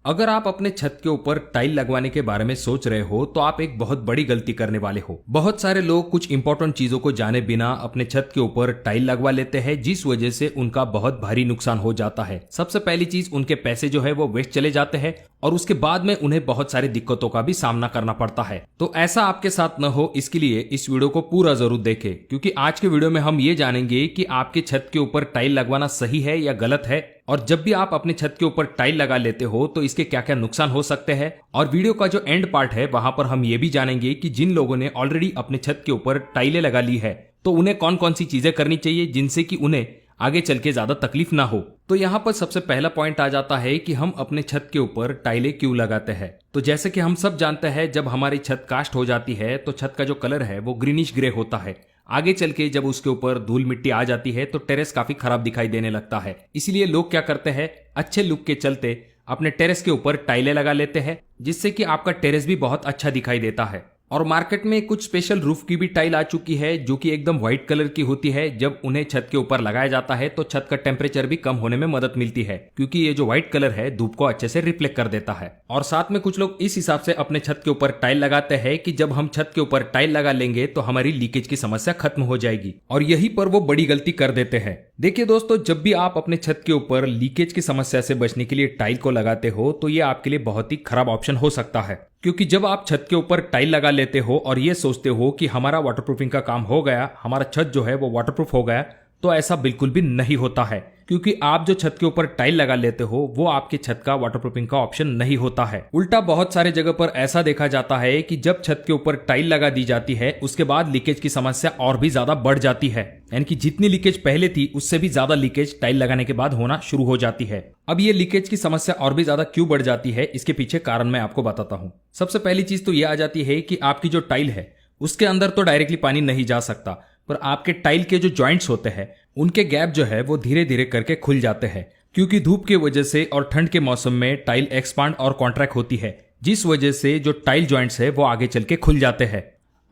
अगर आप अपने छत के ऊपर टाइल लगवाने के बारे में सोच रहे हो तो आप एक बहुत बड़ी गलती करने वाले हो। बहुत सारे लोग कुछ इंपॉर्टेंट चीजों को जाने बिना अपने छत के ऊपर टाइल लगवा लेते हैं, जिस वजह से उनका बहुत भारी नुकसान हो जाता है। सबसे पहली चीज, उनके पैसे जो है वो वेस्ट चले जाते हैं और उसके बाद में उन्हें बहुत सारी दिक्कतों का भी सामना करना पड़ता है। तो ऐसा आपके साथ न हो, इसके लिए इस वीडियो को पूरा जरूर देखें, क्योंकि आज के वीडियो में हम ये जानेंगे कि आपके छत के ऊपर टाइल लगवाना सही है या गलत है, और जब भी आप अपने छत के ऊपर टाइल लगा लेते हो तो इसके क्या क्या नुकसान हो सकते हैं। और वीडियो का जो एंड पार्ट है वहां पर हम ये भी जानेंगे कि जिन लोगों ने ऑलरेडी अपने छत के ऊपर टाइलें लगा ली है तो उन्हें कौन कौन सी चीजें करनी चाहिए जिनसे कि उन्हें आगे चल के ज्यादा तकलीफ ना हो। तो यहाँ पर सबसे पहला पॉइंट आ जाता है कि हम अपने छत के ऊपर टाइलें क्यों लगाते हैं। तो जैसे कि हम सब जानते हैं, जब हमारी छत कास्ट हो जाती है तो छत का जो कलर है वो ग्रीनिश ग्रे होता है। आगे चल के जब उसके ऊपर धूल मिट्टी आ जाती है तो टेरेस काफी खराब दिखाई देने लगता है। इसीलिए लोग क्या करते हैं, अच्छे लुक के चलते अपने टेरेस के ऊपर टाइलें लगा लेते हैं, जिससे कि आपका टेरेस भी बहुत अच्छा दिखाई देता है। और मार्केट में कुछ स्पेशल रूफ की भी टाइल आ चुकी है जो कि एकदम व्हाइट कलर की होती है। जब उन्हें छत के ऊपर लगाया जाता है तो छत का टेम्परेचर भी कम होने में मदद मिलती है, क्योंकि ये जो व्हाइट कलर है धूप को अच्छे से रिफ्लेक्ट कर देता है। और साथ में कुछ लोग इस हिसाब से अपने छत के ऊपर टाइल लगाते हैं कि जब हम छत के ऊपर टाइल लगा लेंगे तो हमारी लीकेज की समस्या खत्म हो जाएगी, और यही पर वो बड़ी गलती कर देते हैं। देखिए दोस्तों, जब भी आप अपने छत के ऊपर लीकेज की समस्या से बचने के लिए टाइल को लगाते हो तो ये आपके लिए बहुत ही खराब ऑप्शन हो सकता है, क्योंकि जब आप छत के ऊपर टाइल लगा लेते हो और ये सोचते हो कि हमारा वाटरप्रूफिंग का काम हो गया, हमारा छत जो है वो वाटरप्रूफ हो गया, तो ऐसा बिल्कुल भी नहीं होता है। क्योंकि आप जो छत के ऊपर टाइल लगा लेते हो वो आपके छत का वाटरप्रूफिंग का ऑप्शन नहीं होता है। उल्टा बहुत सारे जगह पर ऐसा देखा जाता है कि जब छत के ऊपर टाइल लगा दी जाती है उसके बाद लीकेज की समस्या और भी ज्यादा बढ़ जाती है, यानी कि जितनी लीकेज पहले थी उससे भी ज्यादा लीकेज टाइल लगाने के बाद होना शुरू हो जाती है। अब ये लीकेज की समस्या और भी ज्यादा क्यों बढ़ जाती है, इसके पीछे कारण मैं आपको बताता हूँ। सबसे पहली चीज तो ये आ जाती है कि आपकी जो टाइल है उसके अंदर तो डायरेक्टली पानी नहीं जा सकता, पर आपके टाइल के जो जॉइंट्स होते हैं उनके गैप जो है वो धीरे धीरे करके खुल जाते हैं, क्योंकि धूप की वजह से और ठंड के मौसम में टाइल एक्सपांड और कॉन्ट्रैक्ट होती है, जिस वजह से जो टाइल जॉइंट्स है वो आगे चल के खुल जाते हैं।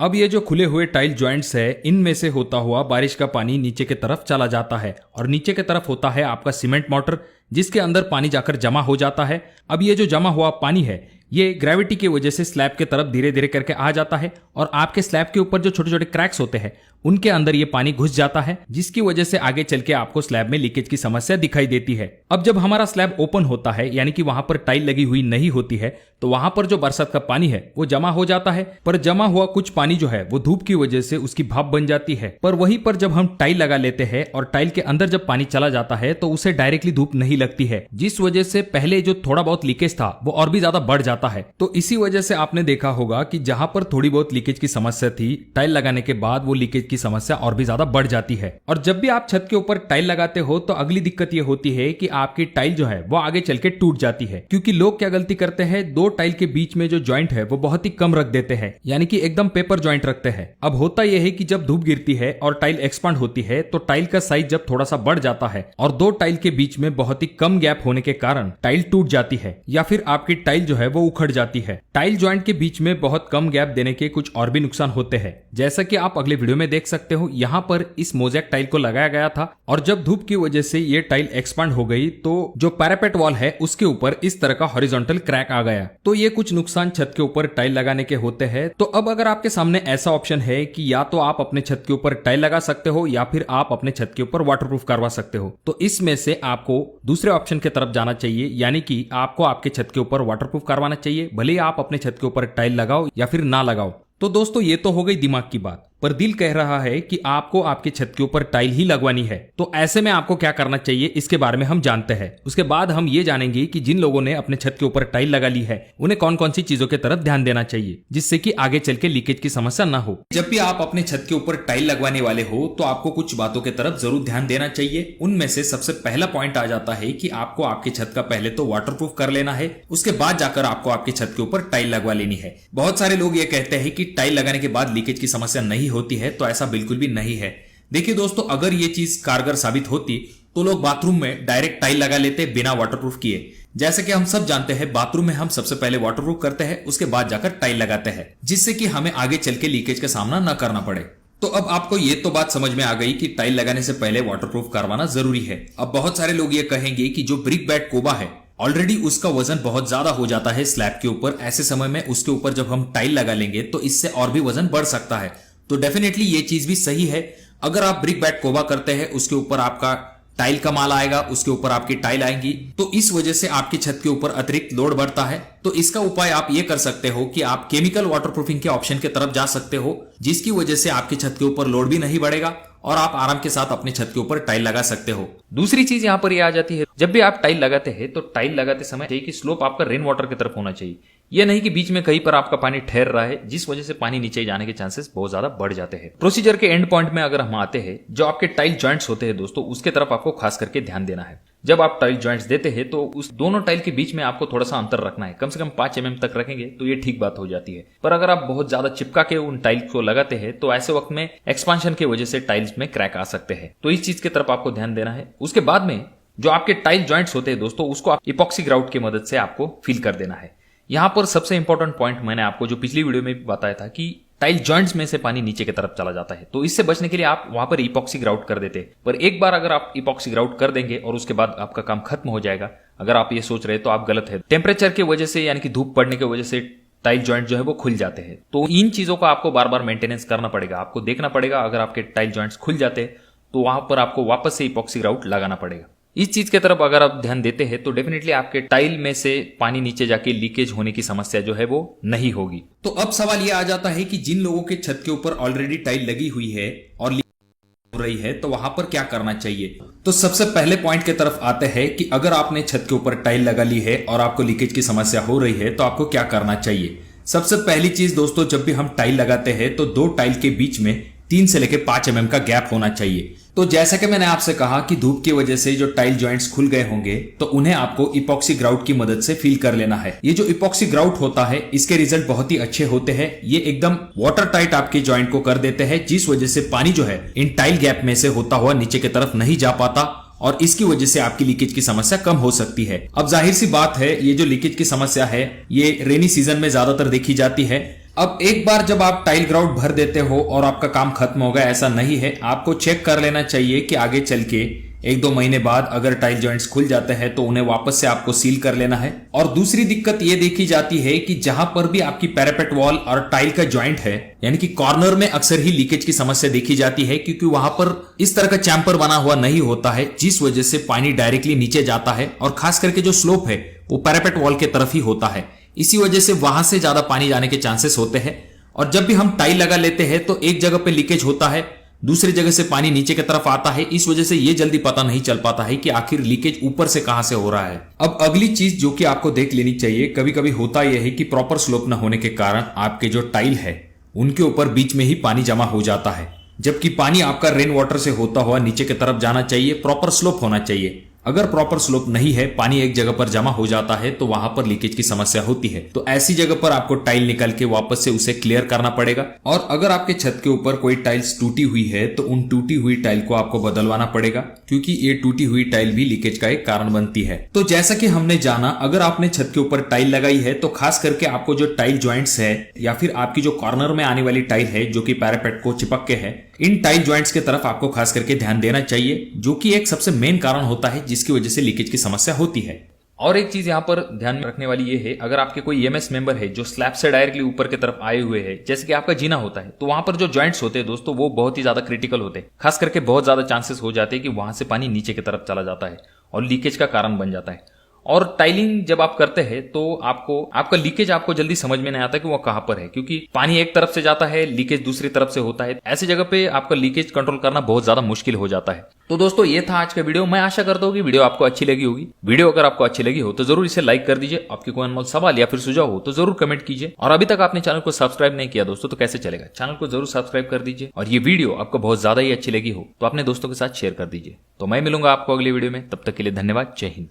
अब ये जो खुले हुए टाइल जॉइंट्स है, इनमें से होता हुआ बारिश का पानी नीचे की तरफ चला जाता है, और नीचे की तरफ होता है आपका सीमेंट मोटर, जिसके अंदर पानी जाकर जमा हो जाता है। अब ये जो जमा हुआ पानी है ये ग्रेविटी की वजह से स्लैब के तरफ धीरे धीरे करके आ जाता है, और आपके स्लैब के ऊपर जो छोटे छोटे क्रैक्स होते हैं उनके अंदर ये पानी घुस जाता है, जिसकी वजह से आगे चल के आपको स्लैब में लीकेज की समस्या दिखाई देती है। अब जब हमारा स्लैब ओपन होता है, यानी कि वहां पर टाइल लगी हुई नहीं होती है, तो वहां पर जो बरसात का पानी है वो जमा हो जाता है, पर जमा हुआ कुछ पानी जो है वो धूप की वजह से उसकी भाप बन जाती है। पर वहीं पर जब हम टाइल लगा लेते हैं और टाइल के अंदर जब पानी चला जाता है तो उसे डायरेक्टली धूप नहीं लगती है, जिस वजह से पहले जो थोड़ा बहुत लीकेज था वो और भी ज्यादा बढ़ जाता है। तो इसी वजह से आपने देखा होगा कि जहां पर थोड़ी बहुत लीकेज की समस्या थी, टाइल लगाने के बाद वो लीकेज की समस्या और भी ज्यादा बढ़ जाती है। और जब भी आप छत के ऊपर टाइल लगाते हो तो अगली दिक्कत ये होती है कि आपकी टाइल जो है वो आगे चल के टूट जाती है, क्योंकि लोग क्या गलती करते हैं, दो टाइल के बीच में जो जॉइंट है वो बहुत ही कम रख देते हैं, यानी कि एकदम पेपर जॉइंट रखते हैं। अब होता यह है कि जब धूप गिरती है और टाइल एक्सपांड होती है तो टाइल का साइज जब थोड़ा सा बढ़ जाता है और दो टाइल के बीच में बहुत ही कम गैप होने के कारण टाइल टूट जाती है, या फिर आपकी टाइल जो है वो उखड़ जाती है। टाइल जॉइंट के बीच में बहुत कम गैप देने के कुछ और भी नुकसान होते हैं, जैसा कि आप अगले वीडियो में देख सकते हो। यहाँ पर इस मोज़ेक टाइल को लगाया गया था, और जब धूप की वजह से ये टाइल एक्सपांड हो गई तो जो पैरापेट वॉल है उसके ऊपर इस तरह का हॉरिजॉन्टल क्रैक आ गया। तो ये कुछ नुकसान छत के ऊपर टाइल लगाने के होते हैं। तो अब अगर आपके सामने ऐसा ऑप्शन है कि या तो आप अपने छत के ऊपर टाइल लगा सकते हो या फिर आप अपने छत के ऊपर वाटरप्रूफ करवा सकते हो, तो इसमें से आपको दूसरे ऑप्शन की तरफ जाना चाहिए, यानी कि आपको आपके छत के ऊपर वाटरप्रूफ करवाना चाहिए, भले ही आप अपने छत के ऊपर टाइल लगाओ या फिर ना लगाओ। तो दोस्तों, ये तो हो गई दिमाग की बात, पर दिल कह रहा है कि आपको आपके छत के ऊपर टाइल ही लगवानी है। तो ऐसे में आपको क्या करना चाहिए इसके बारे में हम जानते हैं। उसके बाद हम ये जानेंगे कि जिन लोगों ने अपने छत के ऊपर टाइल लगा ली है उन्हें कौन कौन सी चीजों की तरफ ध्यान देना चाहिए, जिससे कि आगे चल के लीकेज की समस्या ना हो। जब भी आप अपने छत के ऊपर टाइल लगवाने वाले हो तो आपको कुछ बातों की तरफ जरूर ध्यान देना चाहिए। उनमें से सबसे पहला पॉइंट आ जाता है कि आपको आपकी छत का पहले तो वाटरप्रूफ कर लेना है, उसके बाद जाकर आपको आपकी छत के ऊपर टाइल लगवा लेनी है। बहुत सारे लोग ये कहते हैं कि टाइल लगाने के बाद लीकेज की समस्या नहीं होती है, तो ऐसा बिल्कुल भी नहीं है। देखिए दोस्तों, अगर ये चीज कारगर साबित होती तो लोग बाथरूम में डायरेक्ट टाइल लगा लेते बिना वाटरप्रूफ किए। जैसे कि हम सब जानते हैं, बाथरूम में हम सबसे पहले वाटरप्रूफ करते हैं, उसके बाद जाकर टाइल लगाते हैं, जिससे कि हमें आगे चल के लीकेज का सामना न करना पड़े। तो अब आपको ये तो बात समझ में आ गई कि टाइल लगाने से पहले वाटरप्रूफ करवाना जरूरी है। अब बहुत सारे लोग ये कहेंगे कि जो ब्रिक बैट कोबा है ऑलरेडी उसका वजन बहुत ज्यादा हो जाता है स्लैब के ऊपर। ऐसे समय में उसके ऊपर जब हम टाइल लगा लेंगे तो इससे और भी वजन बढ़ सकता है। तो डेफिनेटली ये चीज भी सही है। अगर आप ब्रिक बैट कोबा करते हैं, उसके ऊपर आपका टाइल का माल आएगा, उसके ऊपर आपकी टाइल आएंगी, तो इस वजह से आपकी छत के ऊपर अतिरिक्त लोड बढ़ता है। तो इसका उपाय आप ये कर सकते हो कि आप केमिकल वाटरप्रूफिंग के ऑप्शन की तरफ जा सकते हो, जिसकी वजह से आपकी छत के ऊपर लोड भी नहीं बढ़ेगा और आप आराम के साथ अपने छत के ऊपर टाइल लगा सकते हो। दूसरी चीज यहाँ पर ये आ जाती है, जब भी आप टाइल लगाते हैं तो टाइल लगाते समय चाहिए कि स्लोप आपका रेन वाटर की तरफ होना चाहिए। यह नहीं कि बीच में कहीं पर आपका पानी ठहर रहा है, जिस वजह से पानी नीचे जाने के चांसेस बहुत ज्यादा बढ़ जाते हैं। प्रोसीजर के एंड पॉइंट में अगर हम आते हैं, जो आपके टाइल जॉइंट्स होते हैं दोस्तों, उसके तरफ आपको खास करके ध्यान देना है। जब आप टाइल जॉइंट्स देते हैं तो उस दोनों टाइल के बीच में आपको थोड़ा सा अंतर रखना है, कम से कम 5 mm तक रखेंगे तो ये ठीक बात हो जाती है। पर अगर आप बहुत ज्यादा चिपका के उन टाइल को लगाते हैं तो ऐसे वक्त में एक्सपांशन की वजह से टाइल्स में क्रैक आ सकते हैं। तो इस चीज की तरफ आपको ध्यान देना है। उसके बाद में जो आपके टाइल जॉइंट्स होते हैं दोस्तों, उसको आप इपॉक्सी ग्राउट की मदद से आपको फिल कर देना है। यहां पर सबसे इंपॉर्टेंट पॉइंट मैंने आपको जो पिछली वीडियो में भी बताया था कि टाइल जॉइंट्स में से पानी नीचे की तरफ चला जाता है, तो इससे बचने के लिए आप वहां पर इपॉक्सी ग्राउट कर देते हैं। पर एक बार अगर आप इपॉक्सी ग्राउट कर देंगे और उसके बाद आपका काम खत्म हो जाएगा, अगर आप ये सोच रहे हैं तो आप गलत है। टेम्परेचर की वजह से, यानी कि धूप पड़ने की वजह से टाइल जॉइंट जो है वो खुल जाते हैं। तो इन चीजों का आपको बार बार मेंटेनेंस करना पड़ेगा। आपको देखना पड़ेगा अगर आपके टाइल जॉइंट्स खुल जाते हैं तो वहां पर आपको वापस से इपॉक्सी ग्राउट लगाना पड़ेगा। इस चीज की तरफ अगर आप ध्यान देते हैं तो डेफिनेटली आपके टाइल में से पानी नीचे जाके लीकेज होने की समस्या जो है वो नहीं होगी। तो अब सवाल ये आ जाता है कि जिन लोगों के छत के ऊपर ऑलरेडी टाइल लगी हुई है और हो रही है तो वहां पर क्या करना चाहिए। तो सबसे पहले पॉइंट की तरफ आते हैं कि अगर आपने छत के ऊपर टाइल लगा ली है और आपको लीकेज की समस्या हो रही है तो आपको क्या करना चाहिए। सबसे पहली चीज दोस्तों, जब भी हम टाइल लगाते हैं तो 2 टाइल के बीच में 3 से लेकर 5 mm का गैप होना चाहिए। तो जैसा कि मैंने आपसे कहा कि धूप की वजह से जो टाइल जॉइंट्स खुल गए होंगे तो उन्हें आपको इपॉक्सी ग्राउट की मदद से फिल कर लेना है। ये जो इपॉक्सी ग्राउट होता है इसके रिजल्ट बहुत ही अच्छे होते हैं। ये एकदम वाटर टाइट आपके जॉइंट को कर देते हैं, जिस वजह से पानी जो है इन टाइल गैप में से होता हुआ नीचे की तरफ नहीं जा पाता और इसकी वजह से आपकी लीकेज की समस्या कम हो सकती है। अब जाहिर सी बात है, ये जो लीकेज की समस्या है ये रेनी सीजन में ज्यादातर देखी जाती है। अब एक बार जब आप टाइल ग्राउट भर देते हो और आपका काम खत्म हो गया, ऐसा नहीं है। आपको चेक कर लेना चाहिए कि आगे चल के 1-2 महीने बाद अगर टाइल जॉइंट्स खुल जाते हैं तो उन्हें वापस से आपको सील कर लेना है। और दूसरी दिक्कत ये देखी जाती है कि जहां पर भी आपकी पैरापेट वॉल और टाइल का जॉइंट है, यानी कि कॉर्नर में अक्सर ही लीकेज की समस्या देखी जाती है, क्योंकि वहां पर इस तरह का चैम्पर बना हुआ नहीं होता है, जिस वजह से पानी डायरेक्टली नीचे जाता है और खास करके जो स्लोप है वो पैरापेट वॉल की तरफ ही होता है। इसी वजह से वहां से ज्यादा पानी जाने के चांसेस होते हैं। और जब भी हम टाइल लगा लेते हैं तो एक जगह पे लीकेज होता है, दूसरी जगह से पानी नीचे की तरफ आता है। इस वजह से ये जल्दी पता नहीं चल पाता है कि आखिर लीकेज ऊपर से कहां से हो रहा है। अब अगली चीज जो कि आपको देख लेनी चाहिए, कभी कभी होता यह है कि प्रॉपर स्लोप न होने के कारण आपके जो टाइल है उनके ऊपर बीच में ही पानी जमा हो जाता है, जबकि पानी आपका रेन वाटर से होता हुआ नीचे की तरफ जाना चाहिए, प्रॉपर स्लोप होना चाहिए। अगर प्रॉपर स्लोप नहीं है, पानी एक जगह पर जमा हो जाता है तो वहां पर लीकेज की समस्या होती है। तो ऐसी जगह पर आपको टाइल निकाल के वापस से उसे क्लियर करना पड़ेगा। और अगर आपके छत के ऊपर कोई टाइल्स टूटी हुई है तो उन टूटी हुई टाइल को आपको बदलवाना पड़ेगा, क्योंकि ये टूटी हुई टाइल भी लीकेज का एक कारण बनती है। तो जैसा कि हमने जाना, अगर आपने छत के ऊपर टाइल लगाई है तो खास करके आपको जो टाइल जॉइंट्स है या फिर आपकी जो कॉर्नर में आने वाली टाइल है जो कि पैरापेट को चिपक के है, इन टाइल जॉइंट्स की तरफ आपको खास करके ध्यान देना चाहिए, जो कि एक सबसे मेन कारण होता है जिसकी वजह से लीकेज की समस्या होती है। और एक चीज यहाँ पर ध्यान रखने वाली ये है, अगर आपके कोई ईएमएस मेंबर है जो स्लैब से डायरेक्टली ऊपर की तरफ आए हुए हैं, जैसे कि आपका जीना होता है, तो वहां पर जो जॉइंट्स होते हैं दोस्तों वो बहुत ही ज्यादा क्रिटिकल होते हैं। खास करके बहुत ज्यादा चांसेस हो जाते हैं कि वहां से पानी नीचे की तरफ चला जाता है और लीकेज का कारण बन जाता है। और टाइलिंग जब आप करते हैं तो आपका लीकेज आपको जल्दी समझ में नहीं आता कि वो कहां पर है, क्योंकि पानी एक तरफ से जाता है, लीकेज दूसरी तरफ से होता है। ऐसी जगह पे आपका लीकेज कंट्रोल करना बहुत ज्यादा मुश्किल हो जाता है। तो दोस्तों ये था आज का वीडियो। मैं आशा करता हूँ कि वीडियो आपको अच्छी लगी होगी। वीडियो अगर आपको अच्छी लगी हो तो जरूर इसे लाइक कर दीजिए। आपके कोई अनमोल सवाल या फिर सुझाव हो तो जरूर कमेंट कीजिए। और अभी तक आपने चैनल को सब्सक्राइब नहीं किया दोस्तों तो कैसे चलेगा, चैनल को जरूर सब्सक्राइब कर दीजिए। और ये वीडियो आपको बहुत ज्यादा ही अच्छी लगी हो तो अपने दोस्तों के साथ शेयर कर दीजिए। तो मैं मिलूंगा आपको अगली वीडियो में, तब तक के लिए धन्यवाद। जय हिंद।